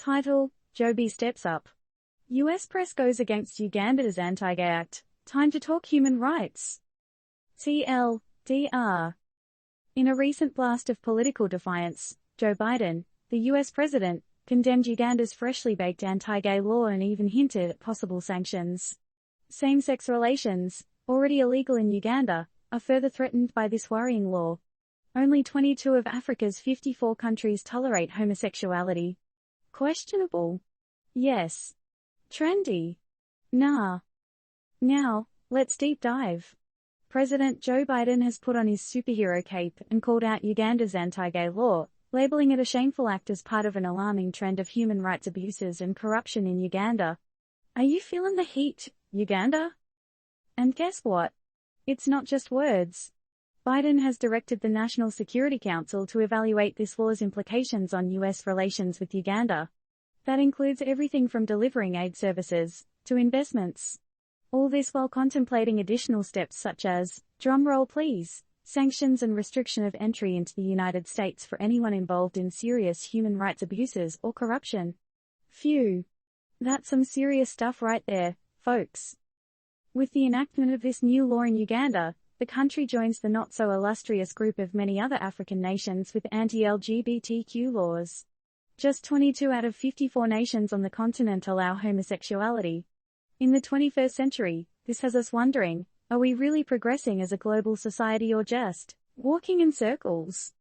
Title: Joby steps up. U.S. Prez goes against Uganda's anti-gay act. Time to talk human rights. TLDR. In a recent blast of political defiance, Joe Biden, the U.S. president, condemned Uganda's freshly baked anti-gay law and even hinted at possible sanctions. Same-sex relations, already illegal in Uganda, are further threatened by this worrying law. Only 22 of Africa's 54 countries tolerate homosexuality. Questionable? Yes. Trendy? Nah. Now, let's deep dive. President Joe Biden has put on his superhero cape and called out Uganda's anti-gay law, labeling it a shameful act as part of an alarming trend of human rights abuses and corruption in Uganda. Are you feeling the heat, Uganda? And guess what? It's not just words. Biden has directed the National Security Council to evaluate this law's implications on U.S. relations with Uganda. That includes everything from delivering aid services to investments. All this while contemplating additional steps such as, drumroll please, sanctions and restriction of entry into the United States for anyone involved in serious human rights abuses or corruption. Phew. That's some serious stuff right there, folks. With the enactment of this new law in Uganda, the country joins the not-so-illustrious group of many other African nations with anti-LGBTQ laws. Just 22 out of 54 nations on the continent allow homosexuality. In the 21st century, this has us wondering, are we really progressing as a global society or just walking in circles?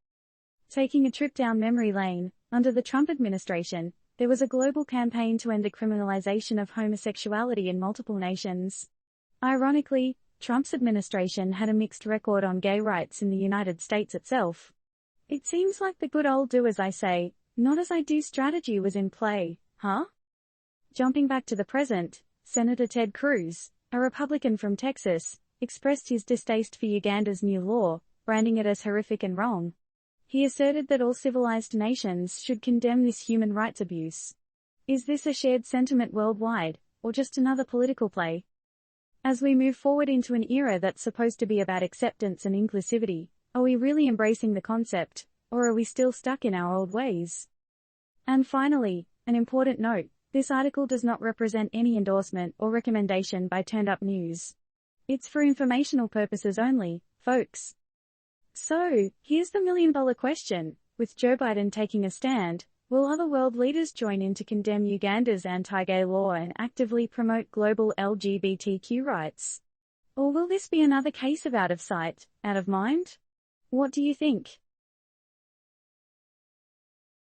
Taking a trip down memory lane, under the Trump administration, there was a global campaign to end the criminalization of homosexuality in multiple nations. Ironically, Trump's administration had a mixed record on gay rights in the United States itself. It seems like the good old do as I say, not as I do strategy was in play, huh? Jumping back to the present, Senator Ted Cruz, a Republican from Texas, expressed his distaste for Uganda's new law, branding it as horrific and wrong. He asserted that all civilized nations should condemn this human rights abuse. Is this a shared sentiment worldwide, or just another political play? As we move forward into an era that's supposed to be about acceptance and inclusivity, are we really embracing the concept, or are we still stuck in our old ways? And finally, an important note. This article does not represent any endorsement or recommendation by Turned Up News. It's for informational purposes only, folks. So, here's the million-dollar question. With Joe Biden taking a stand, will other world leaders join in to condemn Uganda's anti-gay law and actively promote global LGBTQ rights? Or will this be another case of out of sight, out of mind? What do you think?